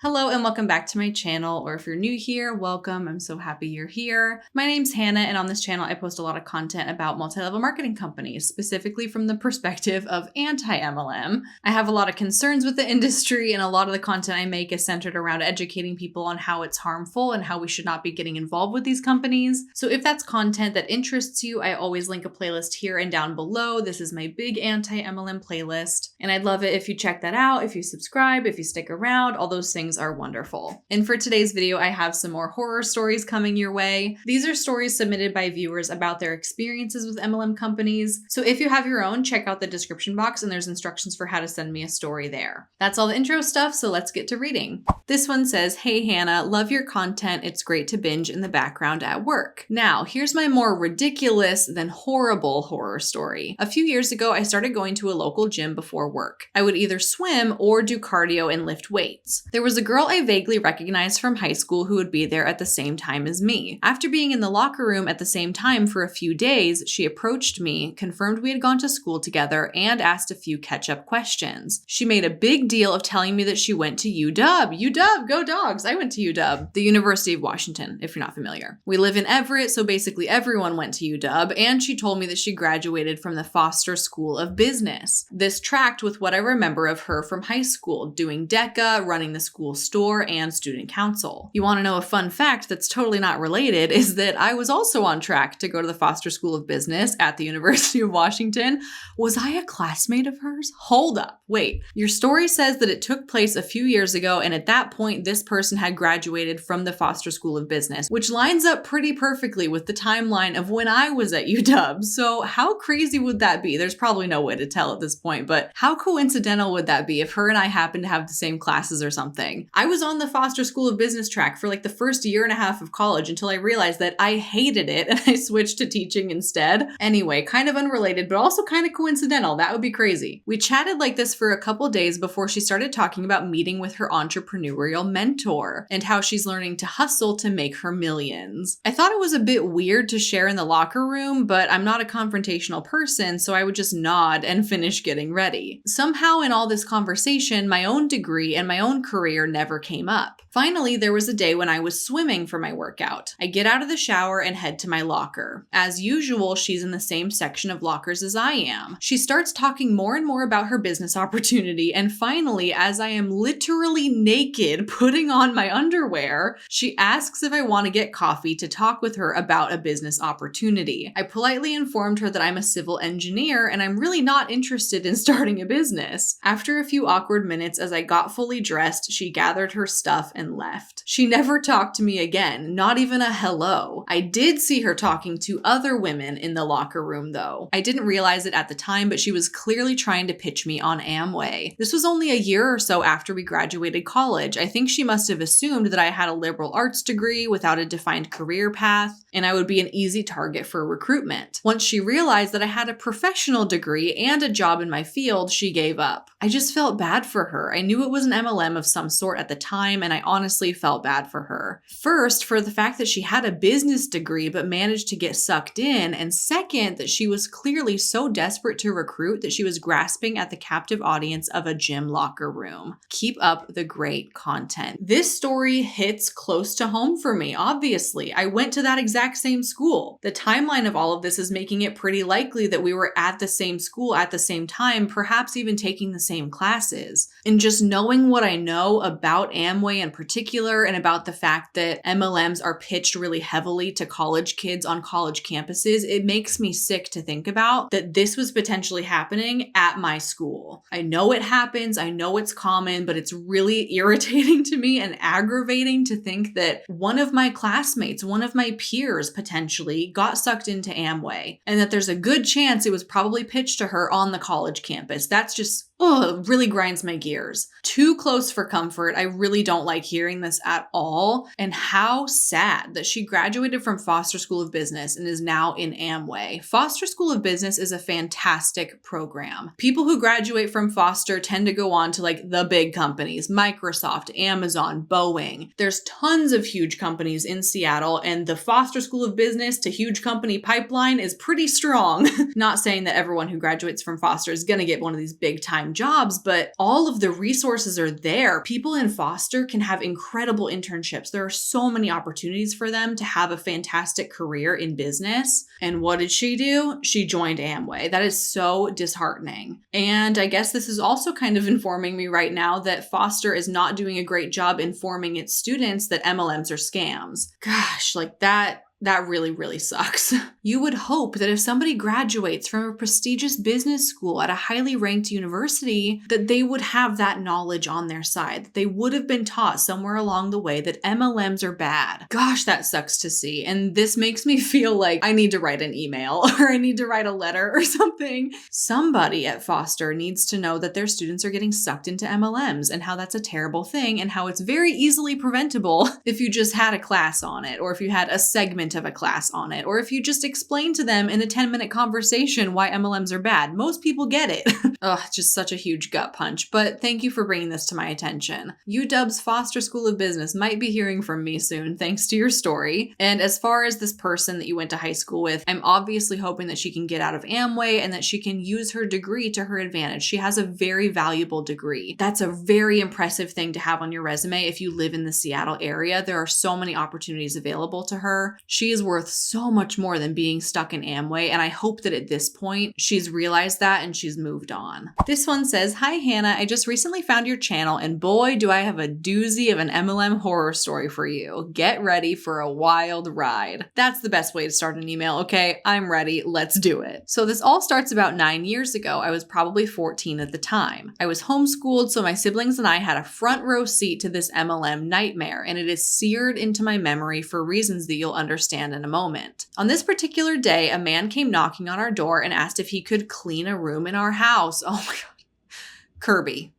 Hello and welcome back to my channel, or if you're new here, welcome. I'm so happy you're here. My name's Hannah, and on this channel I post a lot of content about multi-level marketing companies, specifically from the perspective of anti-MLM. I have a lot of concerns with the industry, and a lot of the content I make is centered around educating people on how it's harmful and how we should not be getting involved with these companies. So if that's content that interests you, I always link a playlist here and down below. This is my big anti-MLM playlist, and I'd love it if you check that out, if you subscribe, if you stick around. All those things are wonderful. And for today's video, I have some more horror stories coming your way. These are stories submitted by viewers about their experiences with MLM companies. So if you have your own, check out the description box and there's instructions for how to send me a story there. That's all the intro stuff, so let's get to reading. This one says, "Hey Hannah, love your content. It's great to binge in the background at work. Now, here's my more ridiculous than horrible horror story. A few years ago, I started going to a local gym before work. I would either swim or do cardio and lift weights. There was a girl I vaguely recognized from high school who would be there at the same time as me. After being in the locker room at the same time for a few days, she approached me, confirmed we had gone to school together, and asked a few catch-up questions. She made a big deal of telling me that she went to UW. UW, go Dogs! I went to UW, the University of Washington, if you're not familiar. We live in Everett, so basically everyone went to UW, and she told me that she graduated from the Foster School of Business. This tracked with what I remember of her from high school, doing DECA, running the school store, and student council. You want to know a fun fact that's totally not related is that I was also on track to go to the Foster School of Business at the University of Washington. Was I a classmate of hers? Hold up. Wait, your story says that it took place a few years ago, and at that point, this person had graduated from the Foster School of Business, which lines up pretty perfectly with the timeline of when I was at UW. So how crazy would that be? There's probably no way to tell at this point, but how coincidental would that be if her and I happened to have the same classes or something? I was on the Foster School of Business track for like the first year and a half of college until I realized that I hated it and I switched to teaching instead. Anyway, kind of unrelated, but also kind of coincidental. That would be crazy. We chatted like this for a couple days before she started talking about meeting with her entrepreneurial mentor and how she's learning to hustle to make her millions. I thought it was a bit weird to share in the locker room, but I'm not a confrontational person, so I would just nod and finish getting ready. Somehow in all this conversation, my own degree and my own career never came up. Finally, there was a day when I was swimming for my workout. I get out of the shower and head to my locker. As usual, she's in the same section of lockers as I am. She starts talking more and more about her business opportunity, and finally, as I am literally naked putting on my underwear, she asks if I want to get coffee to talk with her about a business opportunity. I politely informed her that I'm a civil engineer and I'm really not interested in starting a business. After a few awkward minutes as I got fully dressed, she gathered her stuff and left. She never talked to me again, not even a hello. I did see her talking to other women in the locker room though. I didn't realize it at the time, but she was clearly trying to pitch me on Amway. This was only a year or so after we graduated college. I think she must have assumed that I had a liberal arts degree without a defined career path, and I would be an easy target for recruitment. Once she realized that I had a professional degree and a job in my field, she gave up. I just felt bad for her. I knew it was an MLM of some sort at the time, and I honestly felt bad for her. First, for the fact that she had a business degree but managed to get sucked in, and second, that she was clearly so desperate to recruit that she was grasping at the captive audience of a gym locker room. Keep up the great content. This story hits close to home for me, obviously. I went to that exact same school. The timeline of all of this is making it pretty likely that we were at the same school at the same time, perhaps even taking the same classes. And just knowing what I know about Amway in particular, and about the fact that MLMs are pitched really heavily to college kids on college campuses, it makes me sick to think about that this was potentially happening at my school. I know it happens, I know it's common, but it's really irritating to me and aggravating to think that one of my classmates, one of my peers potentially got sucked into Amway, and that there's a good chance it was probably pitched to her on the college campus. That's just it really grinds my gears. Too close for comfort. I really don't like hearing this at all. And how sad that she graduated from Foster School of Business and is now in Amway. Foster School of Business is a fantastic program. People who graduate from Foster tend to go on to like the big companies, Microsoft, Amazon, Boeing. There's tons of huge companies in Seattle, and the Foster School of Business to huge company pipeline is pretty strong. Not saying that everyone who graduates from Foster is going to get one of these big time full-time jobs, but all of the resources are there. People in foster can have incredible internships. There are so many opportunities for them to have a fantastic career in business. And what did she do? She joined Amway. That is so disheartening. And I guess this is also kind of informing me right now that foster is not doing a great job informing its students that MLMs are scams. Gosh, like that really, really sucks. You would hope that if somebody graduates from a prestigious business school at a highly ranked university, that they would have that knowledge on their side, that they would have been taught somewhere along the way that MLMs are bad. Gosh, that sucks to see. And this makes me feel like I need to write an email or I need to write a letter or something. Somebody at Foster needs to know that their students are getting sucked into MLMs and how that's a terrible thing and how it's very easily preventable if you just had a class on it, or if you had a segment of a class on it, or if you just explain to them in a 10-minute conversation why MLMs are bad. Most people get it. Ugh, just such a huge gut punch, but thank you for bringing this to my attention. UW's Foster School of Business might be hearing from me soon, thanks to your story. And as far as this person that you went to high school with, I'm obviously hoping that she can get out of Amway and that she can use her degree to her advantage. She has a very valuable degree. That's a very impressive thing to have on your resume if you live in the Seattle area. There are so many opportunities available to her. She is worth so much more than being stuck in Amway, and I hope that at this point, she's realized that and she's moved on. This one says, "Hi Hannah, I just recently found your channel and boy, do I have a doozy of an MLM horror story for you. Get ready for a wild ride." That's the best way to start an email, okay? I'm ready, let's do it. So this all starts about 9 years ago. I was probably 14 at the time. I was homeschooled, so my siblings and I had a front row seat to this MLM nightmare, and it is seared into my memory for reasons that you'll understand in a moment. On this particular day, a man came knocking on our door and asked if he could clean a room in our house. Oh my God.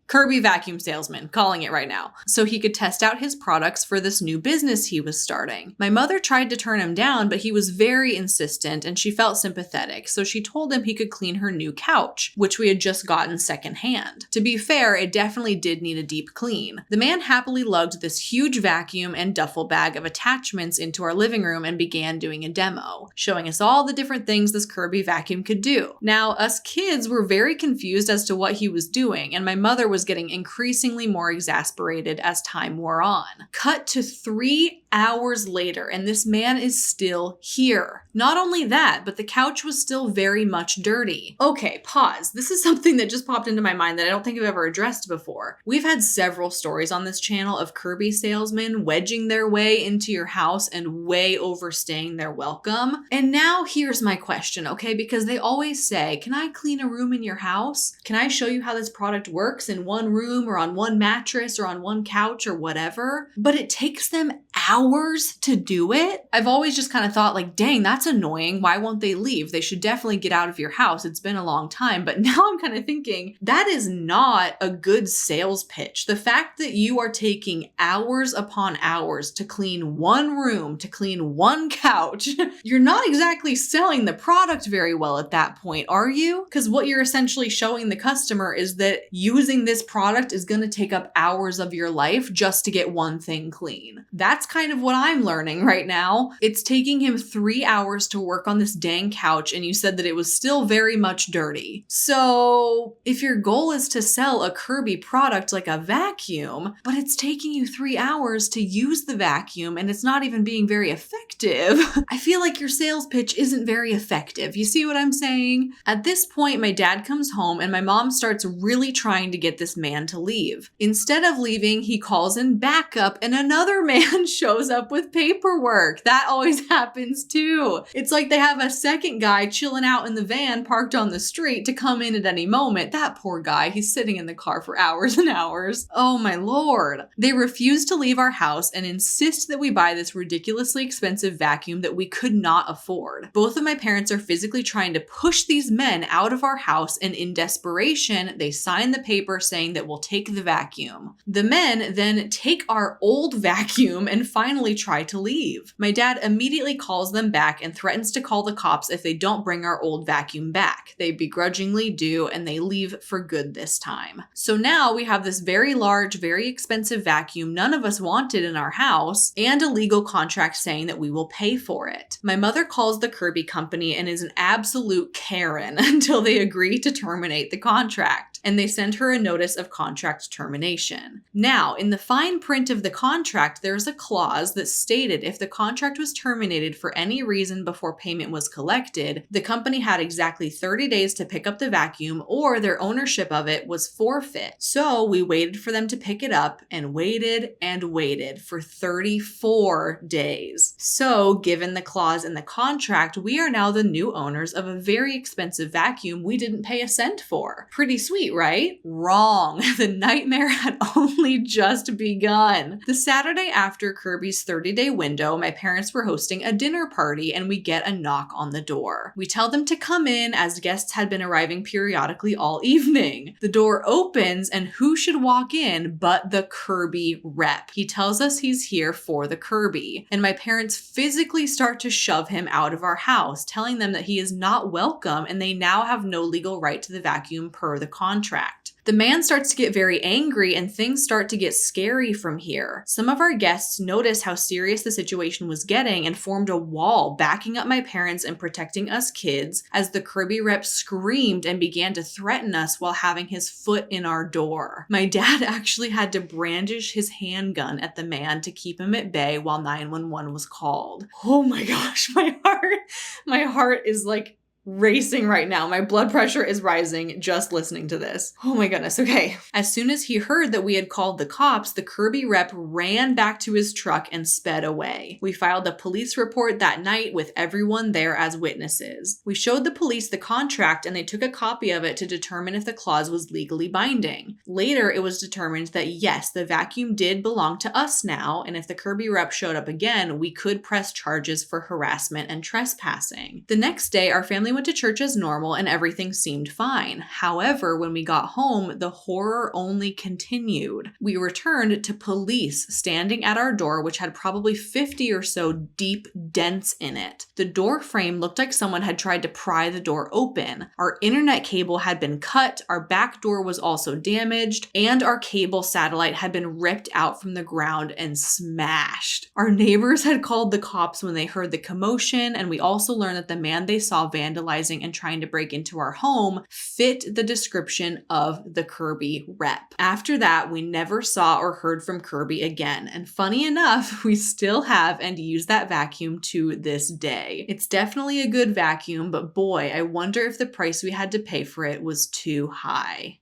Kirby vacuum salesman, calling it right now, so he could test out his products for this new business he was starting. My mother tried to turn him down, but he was very insistent and she felt sympathetic, so she told him he could clean her new couch, which we had just gotten secondhand. To be fair, it definitely did need a deep clean. The man happily lugged this huge vacuum and duffel bag of attachments into our living room and began doing a demo, showing us all the different things this Kirby vacuum could do. Now, us kids were very confused as to what he was doing, and my mother was getting increasingly more exasperated as time wore on. Cut to 3 hours later, and this man is still here. Not only that, but the couch was still very much dirty. Okay, pause. This is something that just popped into my mind that I don't think I've ever addressed before. We've had several stories on this channel of Kirby salesmen wedging their way into your house and way overstaying their welcome. And now here's my question, okay? Because they always say, "Can I clean a room in your house? Can I show you how this product works in one room or on one mattress or on one couch or whatever?" But it takes them hours to do it. I've always just kind of thought like, dang, that's annoying. Why won't they leave? They should definitely get out of your house. It's been a long time. But now I'm kind of thinking that is not a good sales pitch. The fact that you are taking hours upon hours to clean one room, to clean one couch, you're not exactly selling the product very well at that point, are you? Because what you're essentially showing the customer is that using this product is going to take up hours of your life just to get one thing clean. That's kind of what I'm learning right now. It's taking him 3 hours to work on this dang couch, and you said that it was still very much dirty. So if your goal is to sell a Kirby product like a vacuum, but it's taking you 3 hours to use the vacuum and it's not even being very effective, I feel like your sales pitch isn't very effective. You see what I'm saying? At this point, my dad comes home and my mom starts really trying to get this man to leave. Instead of leaving, he calls in backup and another man shows up with paperwork. That always happens too. It's like they have a second guy chilling out in the van parked on the street to come in at any moment. That poor guy, he's sitting in the car for hours and hours. Oh my Lord. They refuse to leave our house and insist that we buy this ridiculously expensive vacuum that we could not afford. Both of my parents are physically trying to push these men out of our house, and in desperation, they sign the paper saying that we'll take the vacuum. The men then take our old vacuum and finally try to leave. My dad immediately calls them back and threatens to call the cops if they don't bring our old vacuum back. They begrudgingly do, and they leave for good this time. So now we have this very large, very expensive vacuum none of us wanted in our house, and a legal contract saying that we will pay for it. My mother calls the Kirby company and is an absolute Karen until they agree to terminate the contract. and they sent her a notice of contract termination. Now, in the fine print of the contract, there's a clause that stated if the contract was terminated for any reason before payment was collected, the company had exactly 30 days to pick up the vacuum or their ownership of it was forfeit. So we waited for them to pick it up and waited for 34 days. So given the clause in the contract, we are now the new owners of a very expensive vacuum we didn't pay a cent for. Pretty sweet, right? Wrong. The nightmare had only just begun. The Saturday after Kirby's 30-day window, my parents were hosting a dinner party and we get a knock on the door. We tell them to come in as guests had been arriving periodically all evening. The door opens and who should walk in but the Kirby rep. He tells us he's here for the Kirby, and my parents physically start to shove him out of our house, telling them that he is not welcome and they now have no legal right to the vacuum per the contract. The man starts to get very angry and things start to get scary from here. Some of our guests noticed how serious the situation was getting and formed a wall backing up my parents and protecting us kids as the Kirby rep screamed and began to threaten us while having his foot in our door. My dad actually had to brandish his handgun at the man to keep him at bay while 911 was called. Oh my gosh, my heart is like racing right now. My blood pressure is rising just listening to this. Oh my goodness. Okay. As soon as he heard that we had called the cops, the Kirby rep ran back to his truck and sped away. We filed a police report that night with everyone there as witnesses. We showed the police the contract and they took a copy of it to determine if the clause was legally binding. Later, it was determined that yes, the vacuum did belong to us now, and if the Kirby rep showed up again, we could press charges for harassment and trespassing. The next day, our family went to church as normal and everything seemed fine. However, when we got home, the horror only continued. We returned to police standing at our door, which had probably 50 or so deep dents in it. The door frame looked like someone had tried to pry the door open. Our internet cable had been cut, our back door was also damaged, and our cable satellite had been ripped out from the ground and smashed. Our neighbors had called the cops when they heard the commotion, and we also learned that the man they saw vandalizing and trying to break into our home fit the description of the Kirby rep. After that, we never saw or heard from Kirby again. And funny enough, we still have and use that vacuum to this day. It's definitely a good vacuum, but boy, I wonder if the price we had to pay for it was too high.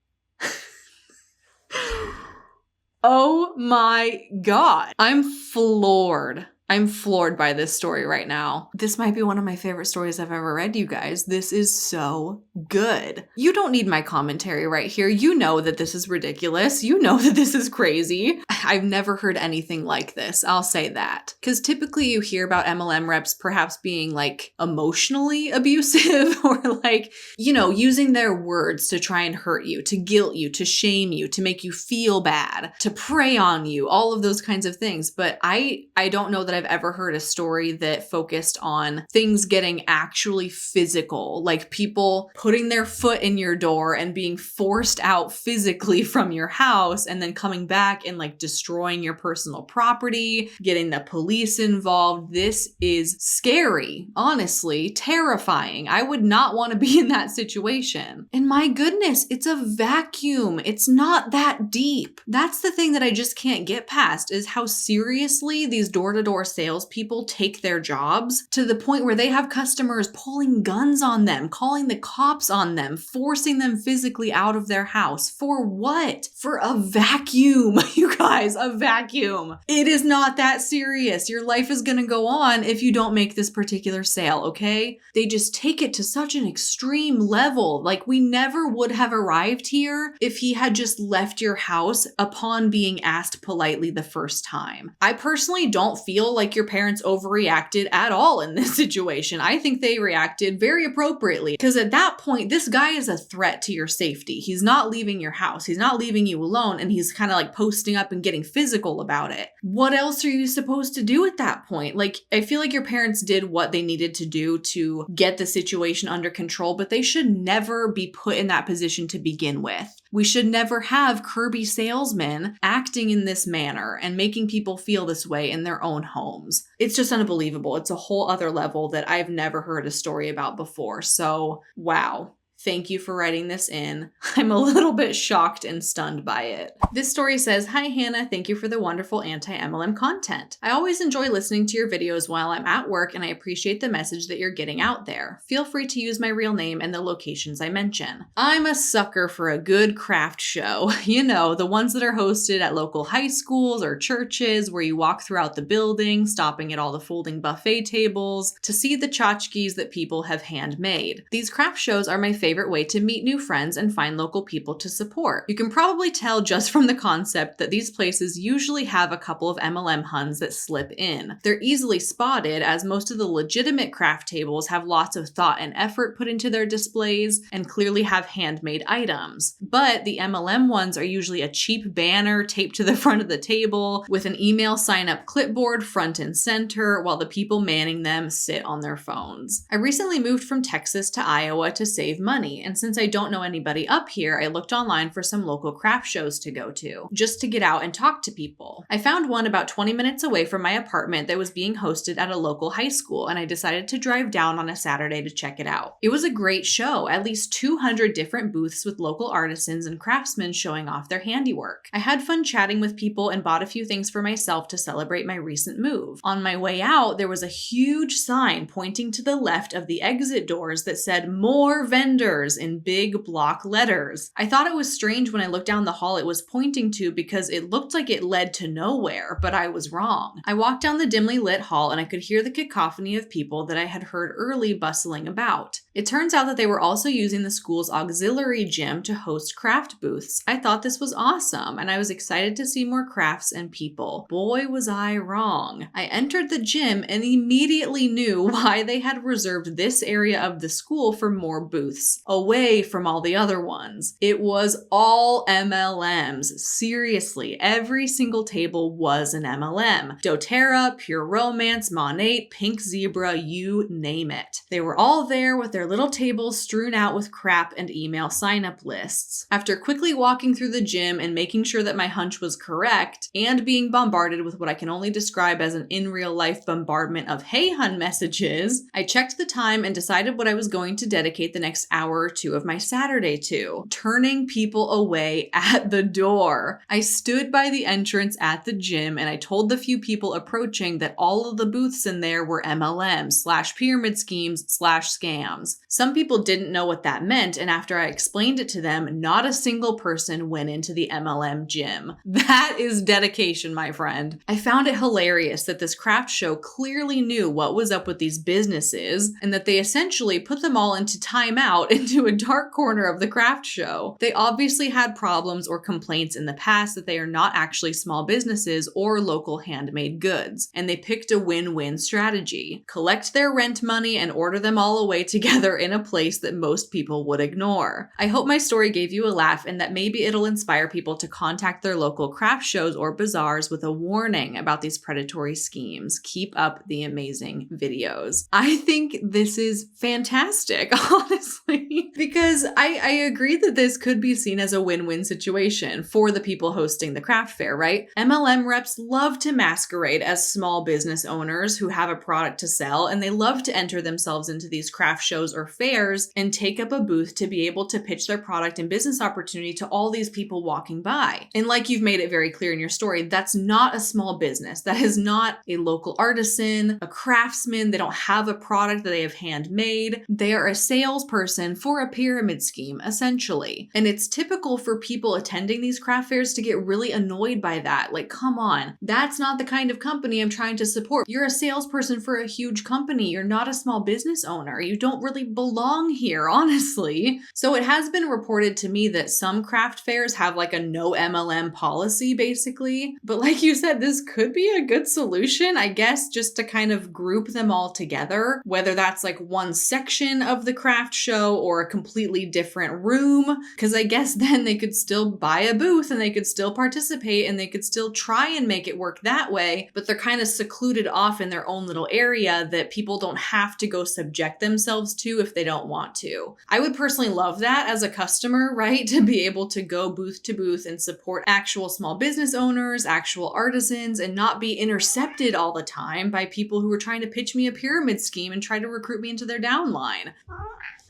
Oh my God. I'm floored. I'm floored by this story right now. This might be one of my favorite stories I've ever read, you guys. This is so good. You don't need my commentary right here. You know that this is ridiculous. You know that this is crazy. I've never heard anything like this. I'll say that. Because typically you hear about MLM reps perhaps being like emotionally abusive or like, you know, using their words to try and hurt you, to guilt you, to shame you, to make you feel bad, to prey on you, all of those kinds of things. But I don't know that I've ever heard a story that focused on things getting actually physical, like people putting their foot in your door and being forced out physically from your house and then coming back and like destroying your personal property, getting the police involved. This is scary, honestly, terrifying. I would not want to be in that situation. And my goodness, it's a vacuum. It's not that deep. That's the thing that I just can't get past is how seriously these door-to-door salespeople take their jobs to the point where they have customers pulling guns on them, calling the cops on them, forcing them physically out of their house. For what? For a vacuum, you guys, a vacuum. It is not that serious. Your life is going to go on if you don't make this particular sale, okay? They just take it to such an extreme level. Like we never would have arrived here if he had just left your house upon being asked politely the first time. I personally don't feel like your parents overreacted at all in this situation. I think they reacted very appropriately because at that point, this guy is a threat to your safety. He's not leaving your house. He's not leaving you alone, and he's kind of like posting up and getting physical about it. What else are you supposed to do at that point? Like, I feel like your parents did what they needed to do to get the situation under control, but they should never be put in that position to begin with. We should never have Kirby salesmen acting in this manner and making people feel this way in their own homes. It's just unbelievable. It's a whole other level that I've never heard a story about before. So, wow. Thank you for writing this in. I'm a little bit shocked and stunned by it. This story says, "Hi Hannah, thank you for the wonderful anti-MLM content. I always enjoy listening to your videos while I'm at work and I appreciate the message that you're getting out there. Feel free to use my real name and the locations I mention. I'm a sucker for a good craft show. You know, the ones that are hosted at local high schools or churches where you walk throughout the building, stopping at all the folding buffet tables to see the tchotchkes that people have handmade. These craft shows are my favorite way to meet new friends and find local people to support. You can probably tell just from the concept that these places usually have a couple of MLM Huns that slip in. They're easily spotted as most of the legitimate craft tables have lots of thought and effort put into their displays and clearly have handmade items. But the MLM ones are usually a cheap banner taped to the front of the table with an email sign-up clipboard front and center while the people manning them sit on their phones. I recently moved from Texas to Iowa to save money, and since I don't know anybody up here, I looked online for some local craft shows to go to, just to get out and talk to people. I found one about 20 minutes away from my apartment that was being hosted at a local high school, and I decided to drive down on a Saturday to check it out. It was a great show, at least 200 different booths with local artisans and craftsmen showing off their handiwork. I had fun chatting with people and bought a few things for myself to celebrate my recent move. On my way out, there was a huge sign pointing to the left of the exit doors that said "More vendors" in big block letters. I thought it was strange when I looked down the hall it was pointing to because it looked like it led to nowhere, but I was wrong. I walked down the dimly lit hall and I could hear the cacophony of people that I had heard early bustling about. It turns out that they were also using the school's auxiliary gym to host craft booths. I thought this was awesome, and I was excited to see more crafts and people. Boy, was I wrong. I entered the gym and immediately knew why they had reserved this area of the school for more booths, away from all the other ones. It was all MLMs. Seriously, every single table was an MLM. doTERRA, Pure Romance, Monat, Pink Zebra, you name it. They were all there with their little tables strewn out with crap and email sign-up lists. After quickly walking through the gym and making sure that my hunch was correct, and being bombarded with what I can only describe as an in-real-life bombardment of "Hey hun" messages, I checked the time and decided what I was going to dedicate the next hour or two of my Saturday to: turning people away at the door. I stood by the entrance at the gym and I told the few people approaching that all of the booths in there were MLM/pyramid schemes/scams. Some people didn't know what that meant, and after I explained it to them, not a single person went into the MLM gym. That is dedication, my friend. I found it hilarious that this craft show clearly knew what was up with these businesses, and that they essentially put them all into timeout into a dark corner of the craft show. They obviously had problems or complaints in the past that they are not actually small businesses or local handmade goods, and they picked a win-win strategy: collect their rent money and order them all away together in a place that most people would ignore. I hope my story gave you a laugh and that maybe it'll inspire people to contact their local craft shows or bazaars with a warning about these predatory schemes. Keep up the amazing videos. I think this is fantastic, honestly, because I agree that this could be seen as a win-win situation for the people hosting the craft fair, right? MLM reps love to masquerade as small business owners who have a product to sell, and they love to enter themselves into these craft shows or fairs and take up a booth to be able to pitch their product and business opportunity to all these people walking by. And like you've made it very clear in your story, that's not a small business. That is not a local artisan, a craftsman. They don't have a product that they have handmade. They are a salesperson for a pyramid scheme, essentially. And it's typical for people attending these craft fairs to get really annoyed by that. Like, come on, that's not the kind of company I'm trying to support. You're a salesperson for a huge company. You're not a small business owner. You don't really belong here, honestly. So it has been reported to me that some craft fairs have like a no MLM policy, basically. But like you said, this could be a good solution, I guess, just to kind of group them all together, whether that's like one section of the craft show or a completely different room, because I guess then they could still buy a booth and they could still participate and they could still try and make it work that way, but they're kind of secluded off in their own little area that people don't have to go subject themselves to if they don't want to. I would personally love that as a customer, right? To be able to go booth to booth and support actual small business owners, actual artisans, and not be intercepted all the time by people who are trying to pitch me a pyramid scheme and try to recruit me into their downline.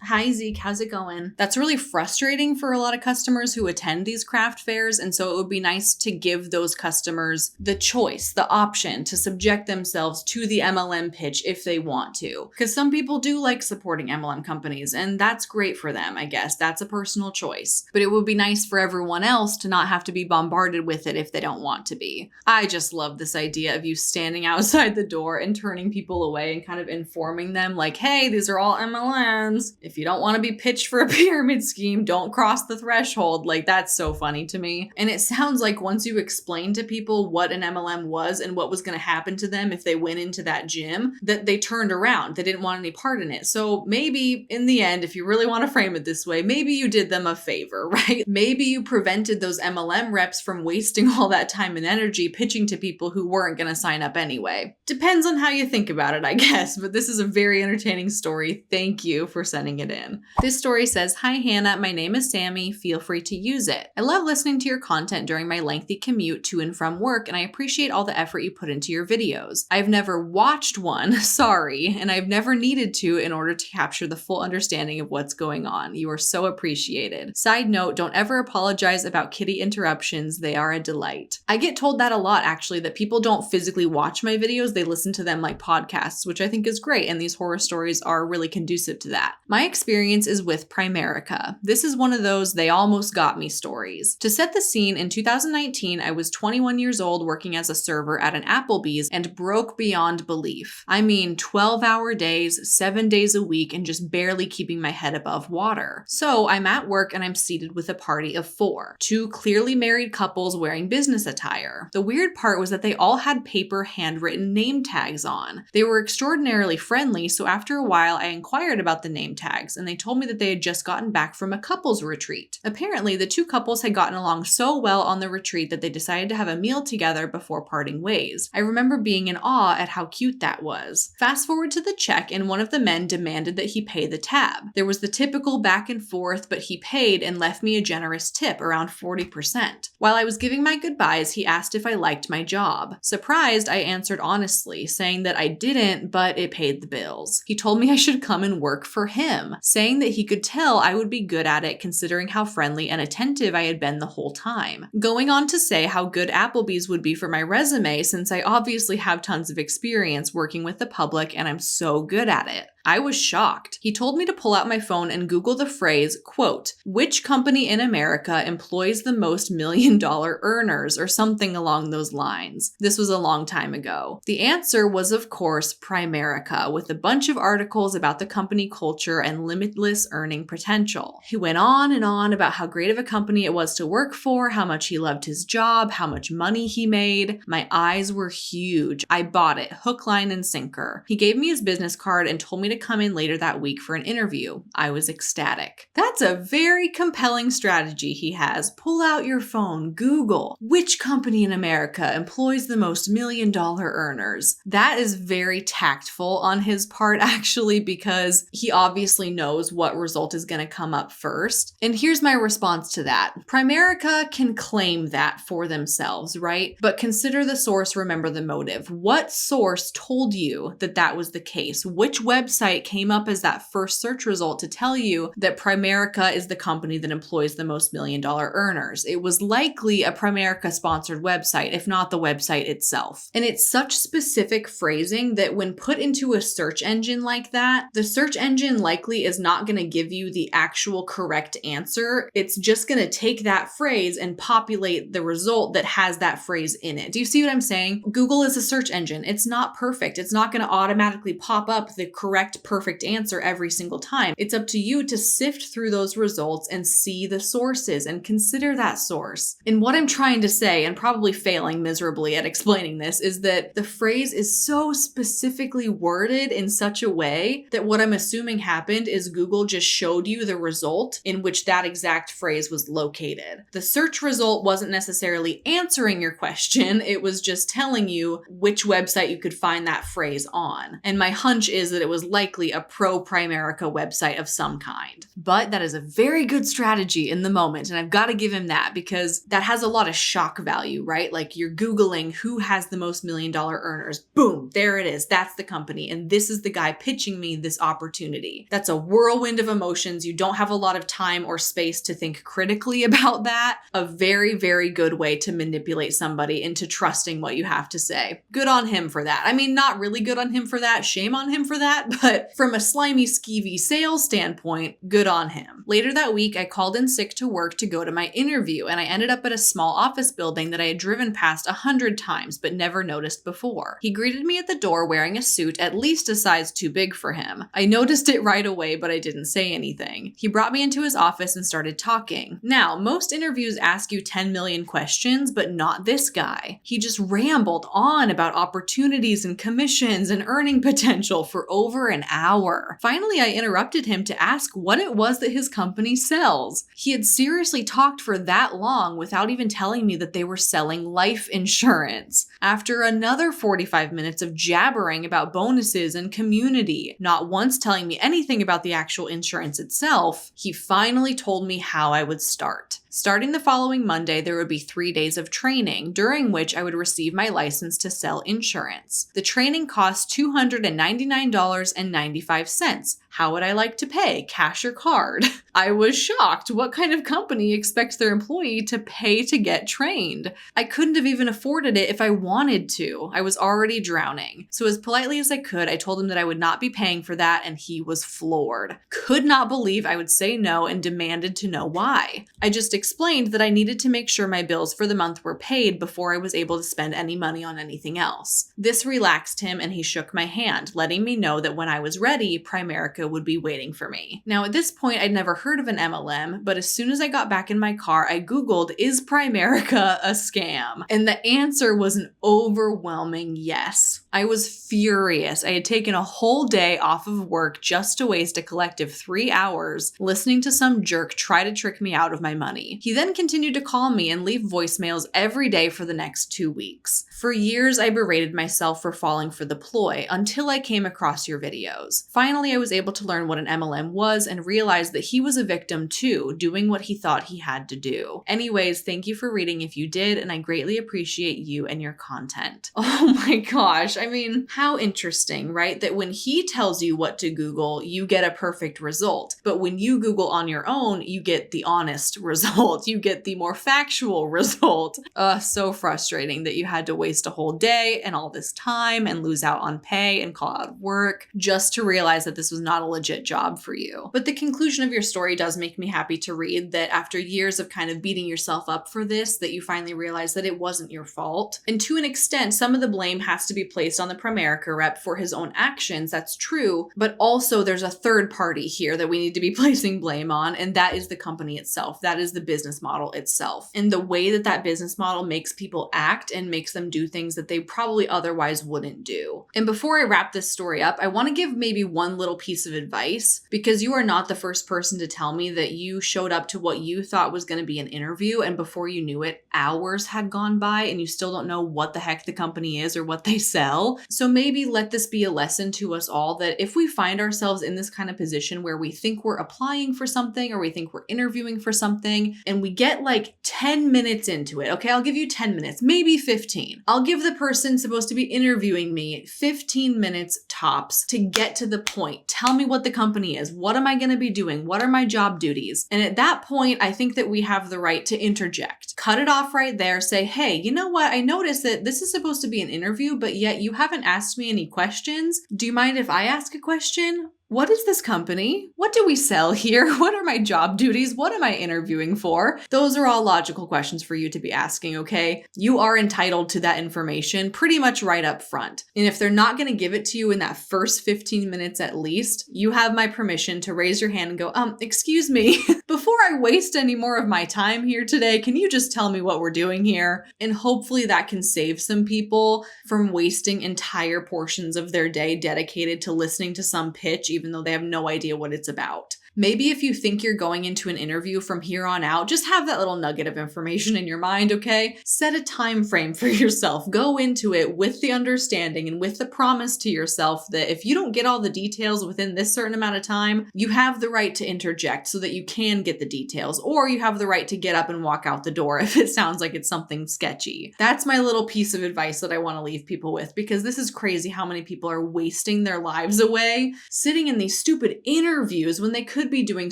Hi Zeke, how's it going? That's really frustrating for a lot of customers who attend these craft fairs, and so it would be nice to give those customers the choice, the option to subject themselves to the MLM pitch if they want to. Because some people do like supporting MLM companies, and that's great for them, I guess. That's a personal choice. But it would be nice for everyone else to not have to be bombarded with it if they don't want to be. I just love this idea of you standing outside the door and turning people away and kind of informing them like, hey, these are all MLMs. If you don't want to be pitched for a pyramid scheme, don't cross the threshold. Like, that's so funny to me. And it sounds like once you explain to people what an MLM was and what was going to happen to them if they went into that gym, that they turned around. They didn't want any part in it. So maybe in the end, if you really want to frame it this way, maybe you did them a favor, right? Maybe you prevented those MLM reps from wasting all that time and energy pitching to people who weren't going to sign up anyway. Depends on how you think about it, I guess, but this is a very entertaining story. Thank you for sending it in. This story says, "Hi Hannah, my name is Sammy. Feel free to use it. I love listening to your content during my lengthy commute to and from work, and I appreciate all the effort you put into your videos. I've never watched one, sorry, and I've never needed to in order to capture the full understanding of what's going on. You are so appreciated. Side note, don't ever apologize about kitty interruptions. They are a delight." I get told that a lot, actually, that people don't physically watch my videos. They listen to them like podcasts, which I think is great, and these horror stories are really conducive to that. My experience is with Primerica. This is one of those they almost got me stories. To set the scene, in 2019, I was 21 years old working as a server at an Applebee's and broke beyond belief. I mean, 12-hour days, 7 days a week, and just barely keeping my head above water. So I'm at work and I'm seated with a party of 4, 2 clearly married couples wearing business attire. The weird part was that they all had paper handwritten name tags on. They were extraordinarily friendly, so after a while I inquired about the name tags, and they told me that they had just gotten back from a couples retreat. Apparently, the 2 couples had gotten along so well on the retreat that they decided to have a meal together before parting ways. I remember being in awe at how cute that was. Fast forward to the check, and one of the men demanded that he pay the tab. There was the typical back and forth, but he paid and left me a generous tip, around 40%. While I was giving my goodbyes, he asked if I liked my job. Surprised, I answered honestly, saying that I didn't, but it paid the bills. He told me I should come and work for him, saying that he could tell I would be good at it considering how friendly and attentive I had been the whole time. Going on to say how good Applebee's would be for my resume since I obviously have tons of experience working with the public and I'm so good at it. I was shocked. He told me to pull out my phone and Google the phrase, quote, "Which company in America employs the most million-dollar earners?" or something along those lines. This was a long time ago. The answer was, of course, Primerica, with a bunch of articles about the company culture and limitless earning potential. He went on and on about how great of a company it was to work for, how much he loved his job, how much money he made. My eyes were huge. I bought it, hook, line, and sinker. He gave me his business card and told me to come in later that week for an interview. I was ecstatic. That's a very compelling strategy he has. Pull out your phone, Google, which company in America employs the most million-dollar earners? That is very tactful on his part, actually, because he obviously knows what result is going to come up first. And here's my response to that. Primerica can claim that for themselves, right? But consider the source, remember the motive. What source told you that that was the case? Which website came up as that first search result to tell you that Primerica is the company that employs the most million-dollar earners? It was likely a Primerica-sponsored website, if not the website itself. And it's such specific phrasing that when put into a search engine like that, the search engine likely is not going to give you the actual correct answer. It's just going to take that phrase and populate the result that has that phrase in it. Do you see what I'm saying? Google is a search engine. It's not perfect. It's not going to automatically pop up the correct, perfect answer every single time. It's up to you to sift through those results and see the sources and consider that source. And what I'm trying to say, and probably failing miserably at explaining this, is that the phrase is so specifically worded in such a way that what I'm assuming happened is Google just showed you the result in which that exact phrase was located. The search result wasn't necessarily answering your question, it was just telling you which website you could find that phrase on. And my hunch is that it was likely likely a pro-Primerica website of some kind. But that is a very good strategy in the moment, and I've got to give him that because that has a lot of shock value, right? Like you're Googling who has the most $1 million earners. Boom, there it is. That's the company, and this is the guy pitching me this opportunity. That's a whirlwind of emotions. You don't have a lot of time or space to think critically about that. A very, very good way to manipulate somebody into trusting what you have to say. Good on him for that. I mean, not really good on him for that. Shame on him for that. But from a slimy, skeevy sales standpoint, good on him. Later that week, I called in sick to work to go to my interview, and I ended up at a small office building that I had driven past 100 times but never noticed before. He greeted me at the door wearing a suit at least a size too big for him. I noticed it right away, but I didn't say anything. He brought me into his office and started talking. Now, most interviews ask you 10 million questions, but not this guy. He just rambled on about opportunities and commissions and earning potential for over an hour. Finally, I interrupted him to ask what it was that his company sells. He had seriously talked for that long without even telling me that they were selling life insurance. After another 45 minutes of jabbering about bonuses and community, not once telling me anything about the actual insurance itself, he finally told me how I would start. Starting the following Monday, there would be 3 days of training, during which I would receive my license to sell insurance. The training cost $299.95. How would I like to pay? Cash or card? I was shocked. What kind of company expects their employee to pay to get trained? I couldn't have even afforded it if I wanted to. I was already drowning. So as politely as I could, I told him that I would not be paying for that, and he was floored. Could not believe I would say no and demanded to know why. I just explained that I needed to make sure my bills for the month were paid before I was able to spend any money on anything else. This relaxed him, and he shook my hand, letting me know that when I was ready, Primerica would be waiting for me. Now, at this point, I'd never heard of an MLM, but as soon as I got back in my car, I Googled, is Primerica a scam? And the answer was an overwhelming yes. I was furious. I had taken a whole day off of work just to waste a collective 3 hours listening to some jerk try to trick me out of my money. He then continued to call me and leave voicemails every day for the next 2 weeks. For years, I berated myself for falling for the ploy until I came across your videos. Finally, I was able to learn what an MLM was and realized that he was a victim too, doing what he thought he had to do. Anyways, thank you for reading if you did, and I greatly appreciate you and your content. Oh my gosh. I mean, how interesting, right? That when he tells you what to Google, you get a perfect result. But when you Google on your own, you get the honest result. You get the more factual result. So frustrating that you had to waste a whole day and all this time and lose out on pay and call out of work just to realize that this was not a legit job for you. But the conclusion of your story does make me happy to read that after years of kind of beating yourself up for this, that you finally realized that it wasn't your fault. And to an extent, some of the blame has to be placed on the Primerica rep for his own actions. That's true. But also there's a third party here that we need to be placing blame on, and that is the company itself. That is the business model itself. And the way that that business model makes people act and makes them do things that they probably otherwise wouldn't do. And before I wrap this story up, I want to give maybe one little piece of advice, because you are not the first person to tell me that you showed up to what you thought was going to be an interview, and before you knew it, hours had gone by and you still don't know what the heck the company is or what they sell. So maybe let this be a lesson to us all that if we find ourselves in this kind of position where we think we're applying for something or we think we're interviewing for something and we get like 10 minutes into it, okay, I'll give you 10 minutes, maybe 15. I'll give the person supposed to be interviewing me 15 minutes tops to get to the point. Tell me what the company is. What am I going to be doing? What are my job duties? And at that point, I think that we have the right to interject. Cut it off right there. Say, hey, you know what? I noticed that this is supposed to be an interview, but yet you haven't asked me any questions. Do you mind if I ask a question? What is this company? What do we sell here? What are my job duties? What am I interviewing for? Those are all logical questions for you to be asking, okay? You are entitled to that information pretty much right up front. And if they're not going to give it to you in that first 15 minutes at least, you have my permission to raise your hand and go, excuse me, before I waste any more of my time here today, can you just tell me what we're doing here? And hopefully that can save some people from wasting entire portions of their day dedicated to listening to some pitch, even though they have no idea what it's about. Maybe if you think you're going into an interview from here on out, just have that little nugget of information in your mind, okay? Set a time frame for yourself. Go into it with the understanding and with the promise to yourself that if you don't get all the details within this certain amount of time, you have the right to interject so that you can get the details, or you have the right to get up and walk out the door if it sounds like it's something sketchy. That's my little piece of advice that I want to leave people with, because this is crazy how many people are wasting their lives away sitting in these stupid interviews when they could be doing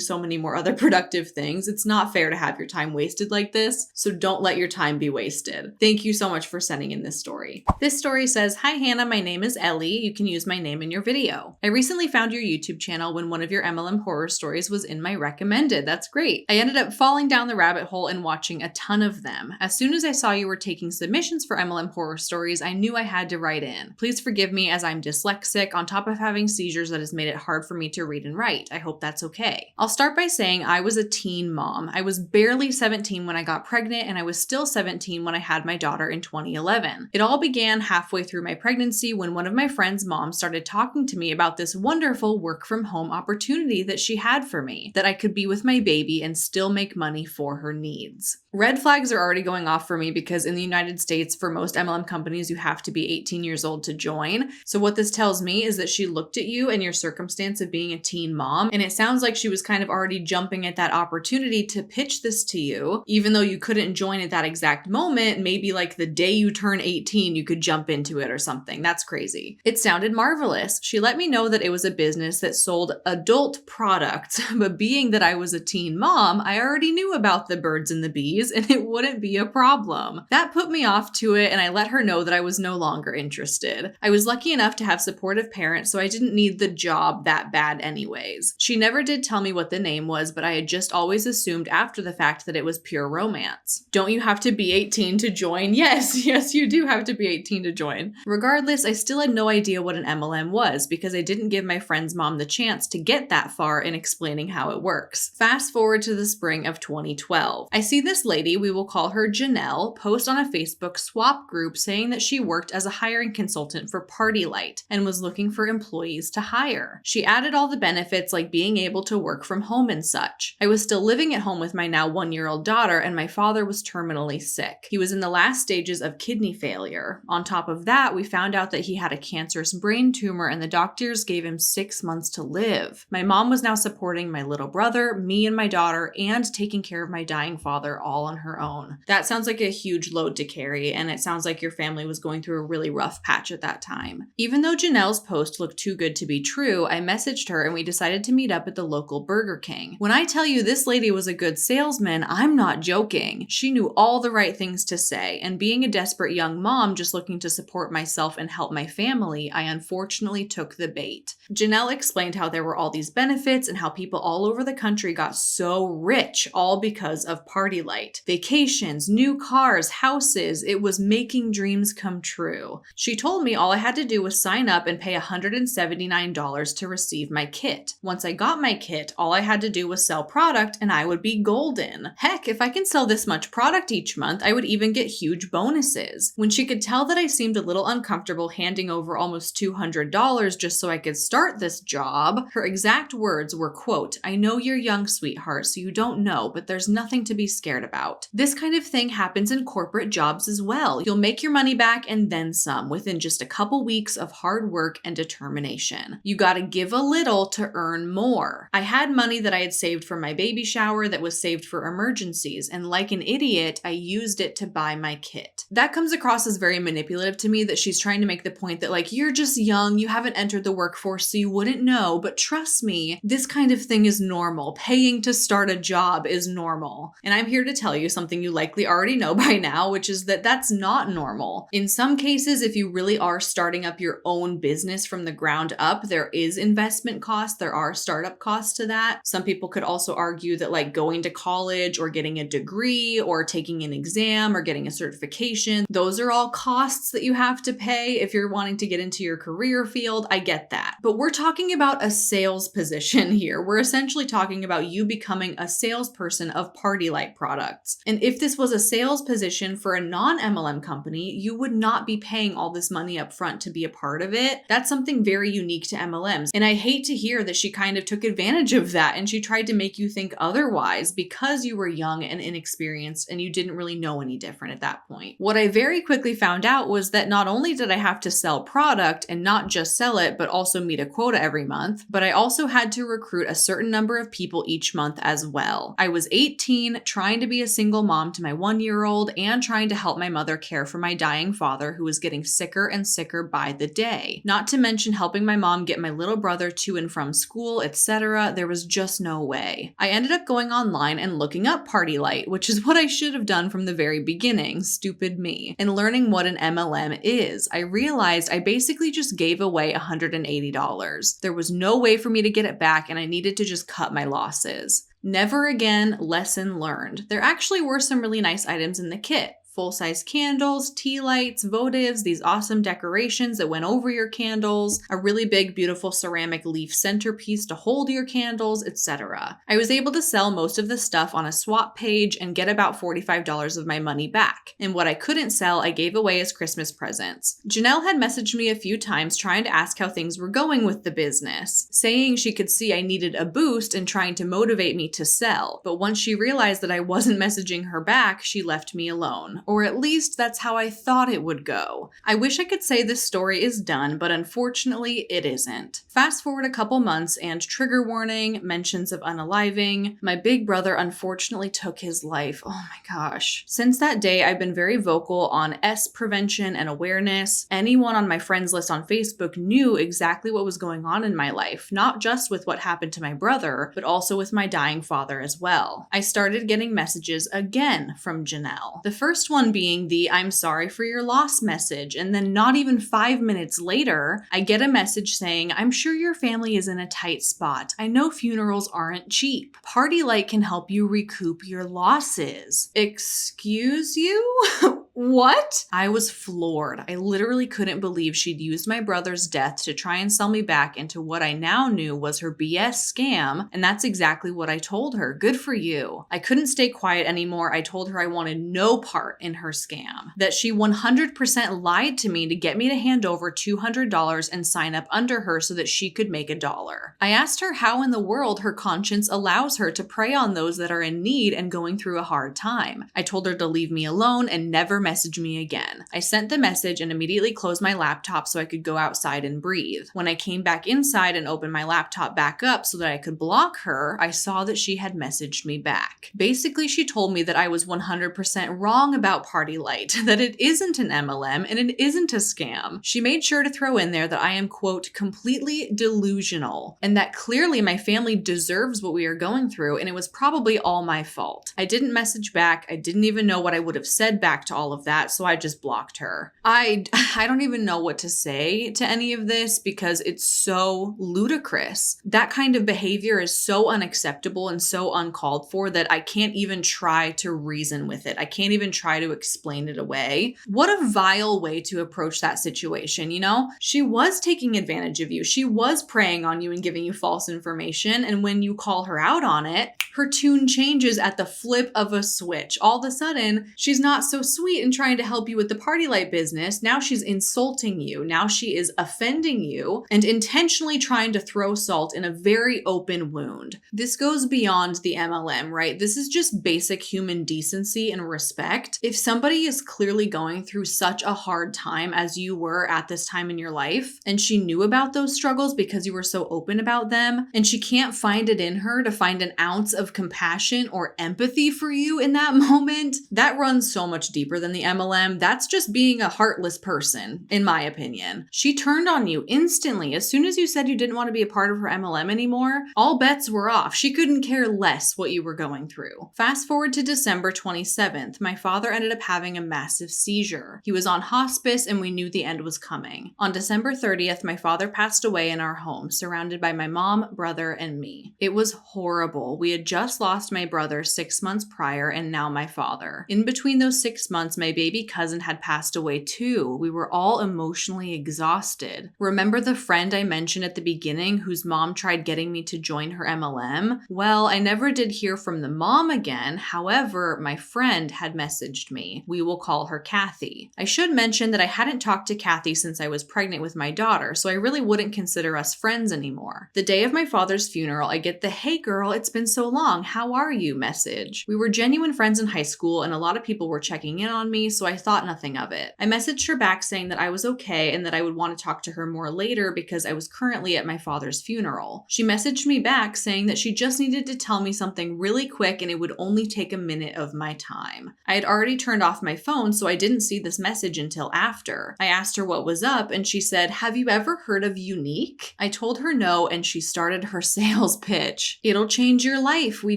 so many more other productive things. It's not fair to have your time wasted like this, so don't let your time be wasted. Thank you so much for sending in this story. This story says, "Hi Hannah, my name is Ellie. You can use my name in your video. I recently found your YouTube channel when one of your MLM horror stories was in my recommended." That's great. "I ended up falling down the rabbit hole and watching a ton of them. As soon as I saw you were taking submissions for MLM horror stories, I knew I had to write in. Please forgive me as I'm dyslexic on top of having seizures that has made it hard for me to read and write. I hope that's okay. I'll start by saying I was a teen mom. I was barely 17 when I got pregnant, and I was still 17 when I had my daughter in 2011. It all began halfway through my pregnancy when one of my friend's moms started talking to me about this wonderful work from home opportunity that she had for me, that I could be with my baby and still make money for her needs. Red flags are already going off for me because in the United States, for most MLM companies, you have to be 18 years old to join. So what this tells me is that she looked at you and your circumstance of being a teen mom, and it sounds like she was kind of already jumping at that opportunity to pitch this to you, even though you couldn't join at that exact moment. Maybe like the day you turn 18, you could jump into it or something. That's crazy. It sounded marvelous. She let me know that it was a business that sold adult products, but being that I was a teen mom, I already knew about the birds and the bees, and it wouldn't be a problem. That put me off to it, and I let her know that I was no longer interested. I was lucky enough to have supportive parents, so I didn't need the job that bad anyways. She never did tell me what the name was, but I had just always assumed after the fact that it was pure romance. Don't you have to be 18 to join? Yes, you do have to be 18 to join. Regardless, I still had no idea what an MLM was because I didn't give my friend's mom the chance to get that far in explaining how it works. Fast forward to the spring of 2012. I see this lady, we will call her Janelle, post on a Facebook swap group saying that she worked as a hiring consultant for Party Light and was looking for employees to hire. She added all the benefits like being able to work from home and such. I was still living at home with my now 1-year-old daughter, and my father was terminally sick. He was in the last stages of kidney failure. On top of that, we found out that he had a cancerous brain tumor and the doctors gave him 6 months to live. My mom was now supporting my little brother, me and my daughter, and taking care of my dying father all on her own. That sounds like a huge load to carry, and it sounds like your family was going through a really rough patch at that time. Even though Janelle's post looked too good to be true, I messaged her and we decided to meet up at the local Burger King. When I tell you this lady was a good salesman, I'm not joking. She knew all the right things to say, and being a desperate young mom just looking to support myself and help my family, I unfortunately took the bait. Janelle explained how there were all these benefits and how people all over the country got so rich all because of Party Light. Vacations, new cars, houses, it was making dreams come true. She told me all I had to do was sign up and pay $179 to receive my kit. Once I got my kit, all I had to do was sell product and I would be golden. Heck, if I can sell this much product each month, I would even get huge bonuses. When she could tell that I seemed a little uncomfortable handing over almost $200 just so I could start this job, her exact words were, quote, "I know you're young, sweetheart, so you don't know, but there's nothing to be scared about. This kind of thing happens in corporate jobs as well. You'll make your money back and then some within just a couple weeks of hard work and determination. You gotta give a little to earn more." I had money that I had saved for my baby shower that was saved for emergencies, and like an idiot, I used it to buy my kit. That comes across as very manipulative to me, that she's trying to make the point that like, you're just young, you haven't entered the workforce, so you wouldn't know, but trust me, this kind of thing is normal. Paying to start a job is normal. And I'm here to tell you something you likely already know by now, which is that that's not normal. In some cases, if you really are starting up your own business from the ground up, there is investment costs, there are startup costs to that. Some people could also argue that like going to college or getting a degree or taking an exam or getting a certification, those are all costs that you have to pay if you're wanting to get into your career field. I get that. But we're talking about a sales position here. We're essentially talking about you becoming a salesperson of Party Light products. products. And if this was a sales position for a non-MLM company, you would not be paying all this money up front to be a part of it. That's something very unique to MLMs. And I hate to hear that she kind of took advantage of that and she tried to make you think otherwise because you were young and inexperienced and you didn't really know any different at that point. What I very quickly found out was that not only did I have to sell product and not just sell it, but also meet a quota every month, but I also had to recruit a certain number of people each month as well. I was 18, trying to be a single mom to my 1-year-old and trying to help my mother care for my dying father who was getting sicker and sicker by the day. Not to mention helping my mom get my little brother to and from school, etc. There was just no way. I ended up going online and looking up Party Light, which is what I should have done from the very beginning, stupid me, and learning what an MLM is. I realized I basically just gave away $180. There was no way for me to get it back and I needed to just cut my losses. Never again, lesson learned. There actually were some really nice items in the kit. Full-size candles, tea lights, votives, these awesome decorations that went over your candles, a really big, beautiful ceramic leaf centerpiece to hold your candles, etc. I was able to sell most of the stuff on a swap page and get about $45 of my money back. And what I couldn't sell, I gave away as Christmas presents. Janelle had messaged me a few times trying to ask how things were going with the business, saying she could see I needed a boost and trying to motivate me to sell. But once she realized that I wasn't messaging her back, she left me alone. Or at least that's how I thought it would go. I wish I could say this story is done, but unfortunately it isn't. Fast forward a couple months and trigger warning, mentions of unaliving. My big brother unfortunately took his life. Oh my gosh. Since that day, I've been very vocal on S prevention and awareness. Anyone on my friends list on Facebook knew exactly what was going on in my life, not just with what happened to my brother, but also with my dying father as well. I started getting messages again from Janelle. The first one being the "I'm sorry for your loss" message, and then not even 5 minutes later, I get a message saying, "I'm sure your family is in a tight spot. I know funerals aren't cheap. Party Light can help you recoup your losses." Excuse you? What? I was floored. I literally couldn't believe she'd used my brother's death to try and sell me back into what I now knew was her BS scam, and that's exactly what I told her. Good for you. I couldn't stay quiet anymore. I told her I wanted no part in her scam, that she 100% lied to me to get me to hand over $200 and sign up under her so that she could make $1. I asked her how in the world her conscience allows her to prey on those that are in need and going through a hard time. I told her to leave me alone and never message me again. I sent the message and immediately closed my laptop so I could go outside and breathe. When I came back inside and opened my laptop back up so that I could block her, I saw that she had messaged me back. Basically, she told me that I was 100% wrong about Party Light, that it isn't an MLM and it isn't a scam. She made sure to throw in there that I am, quote, completely delusional, and that clearly my family deserves what we are going through, and it was probably all my fault. I didn't message back. I didn't even know what I would have said back to all of that, so I just blocked her. I don't even know what to say to any of this because it's so ludicrous. That kind of behavior is so unacceptable and so uncalled for that I can't even try to reason with it. I can't even try to explain it away. What a vile way to approach that situation, you know? She was taking advantage of you. She was preying on you and giving you false information, and when you call her out on it, her tune changes at the flip of a switch. All of a sudden, she's not so sweet and trying to help you with the Party Light business. Now she's insulting you. Now she is offending you and intentionally trying to throw salt in a very open wound. This goes beyond the MLM, right? This is just basic human decency and respect. If somebody is clearly going through such a hard time as you were at this time in your life, and she knew about those struggles because you were so open about them, and she can't find it in her to find an ounce of compassion or empathy for you in that moment, that runs so much deeper than the MLM. That's just being a heartless person, in my opinion. She turned on you instantly. As soon as you said you didn't want to be a part of her MLM anymore, all bets were off. She couldn't care less what you were going through. Fast forward to December 27th, my father ended up having a massive seizure. He was on hospice and we knew the end was coming. On December 30th, my father passed away in our home, surrounded by my mom, brother, and me. It was horrible. We had just lost my brother 6 months prior and now my father. In between those 6 months, my baby cousin had passed away too. We were all emotionally exhausted. Remember the friend I mentioned at the beginning whose mom tried getting me to join her MLM? Well, I never did hear from the mom again. However, my friend had messaged me. We will call her Kathy. I should mention that I hadn't talked to Kathy since I was pregnant with my daughter, so I really wouldn't consider us friends anymore. The day of my father's funeral, I get the "Hey girl, it's been so long, how are you?" message. We were genuine friends in high school and a lot of people were checking in on me, so I thought nothing of it. I messaged her back saying that I was okay and that I would want to talk to her more later because I was currently at my father's funeral. She messaged me back saying that she just needed to tell me something really quick and it would only take a minute of my time. I had already turned off my phone, so I didn't see this message until after. I asked her what was up and she said, "Have you ever heard of Unique?" I told her no and she started her sales pitch. "It'll change your life. We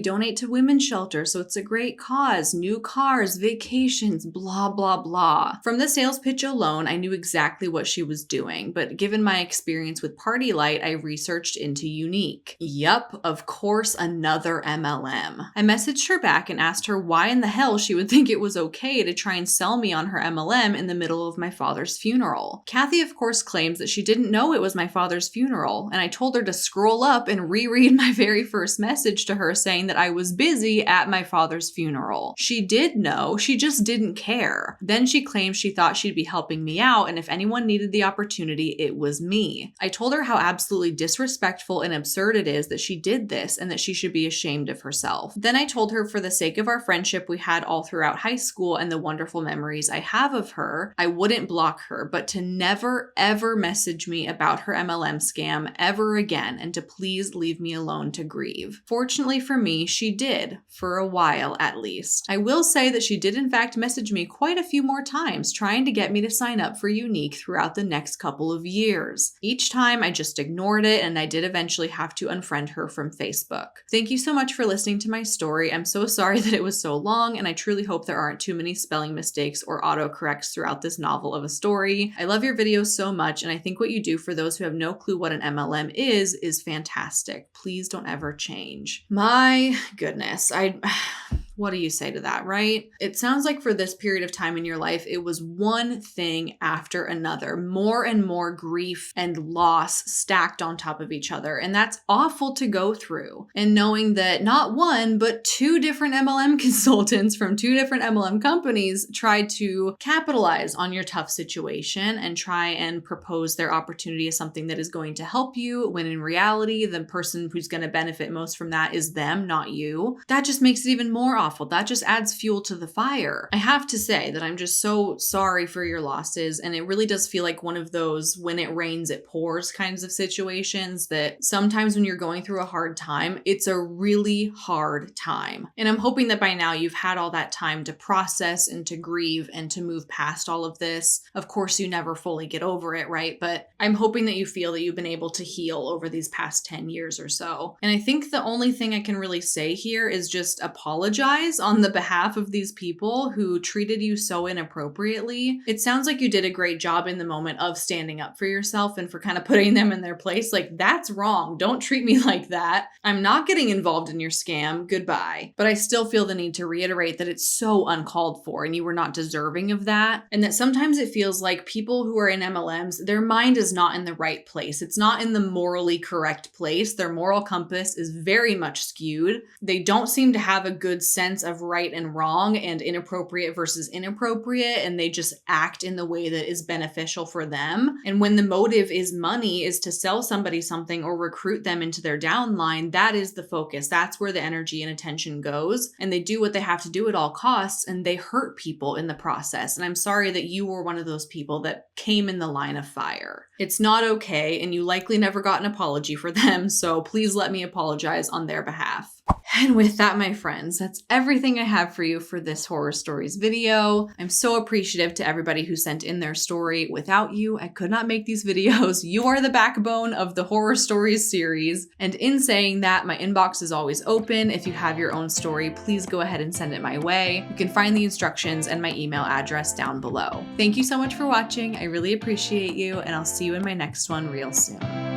donate to women's shelter, so it's a great cause. New cars, vacations, blah, blah, blah." From the sales pitch alone, I knew exactly what she was doing, but given my experience with Party Light, I researched into Unique. Yup, of course, another MLM. I messaged her back and asked her why in the hell she would think it was okay to try and sell me on her MLM in the middle of my father's funeral. Kathy, of course, claims that she didn't know it was my father's funeral, and I told her to scroll up and reread my very first message to her saying that I was busy at my father's funeral. She did know, she just didn't care. Then she claimed she thought she'd be helping me out, and if anyone needed the opportunity, it was me. I told her how absolutely disrespectful and absurd it is that she did this and that she should be ashamed of herself. Then I told her for the sake of our friendship we had all throughout high school and the wonderful memories I have of her, I wouldn't block her, but to never ever message me about her MLM scam ever again and to please leave me alone to grieve. Fortunately for me, she did, for a while at least. I will say that she did in fact message me quite a few more times trying to get me to sign up for Unique throughout the next couple of years. Each time I just ignored it and I did eventually have to unfriend her from Facebook. Thank you so much for listening to my story. I'm so sorry that it was so long and I truly hope there aren't too many spelling mistakes or autocorrects throughout this novel of a story. I love your videos so much and I think what you do for those who have no clue what an MLM is fantastic. Please don't ever change. My goodness, what do you say to that, right? It sounds like for this period of time in your life, it was one thing after another, more and more grief and loss stacked on top of each other. And that's awful to go through. And knowing that not one, but two different MLM consultants from two different MLM companies tried to capitalize on your tough situation and try and propose their opportunity as something that is going to help you, when in reality, the person who's going to benefit most from that is them, not you. That just makes it even more awful. That just adds fuel to the fire. I have to say that I'm just so sorry for your losses, and it really does feel like one of those when it rains it pours kinds of situations that sometimes when you're going through a hard time, it's a really hard time. And I'm hoping that by now you've had all that time to process and to grieve and to move past all of this. Of course, you never fully get over it, right? But I'm hoping that you feel that you've been able to heal over these past 10 years or so. And I think the only thing I can really say here is just apologize on the behalf of these people who treated you so inappropriately. It sounds like you did a great job in the moment of standing up for yourself and for kind of putting them in their place. Like, that's wrong. Don't treat me like that. I'm not getting involved in your scam. Goodbye. But I still feel the need to reiterate that it's so uncalled for and you were not deserving of that. And that sometimes it feels like people who are in MLMs, their mind is not in the right place. It's not in the morally correct place. Their moral compass is very much skewed. They don't seem to have a good sense of right and wrong and inappropriate versus inappropriate, and they just act in the way that is beneficial for them. And when the motive is money, is to sell somebody something or recruit them into their downline, that is the focus. That's where the energy and attention goes. And they do what they have to do at all costs, and they hurt people in the process. And I'm sorry that you were one of those people that came in the line of fire. It's not okay, and you likely never got an apology for them, so please let me apologize on their behalf. And with that, my friends, that's everything I have for you for this horror stories video. I'm so appreciative to everybody who sent in their story. Without you, I could not make these videos. You are the backbone of the horror stories series. And in saying that, my inbox is always open. If you have your own story, please go ahead and send it my way. You can find the instructions and my email address down below. Thank you so much for watching. I really appreciate you, and I'll see you in my next one real soon.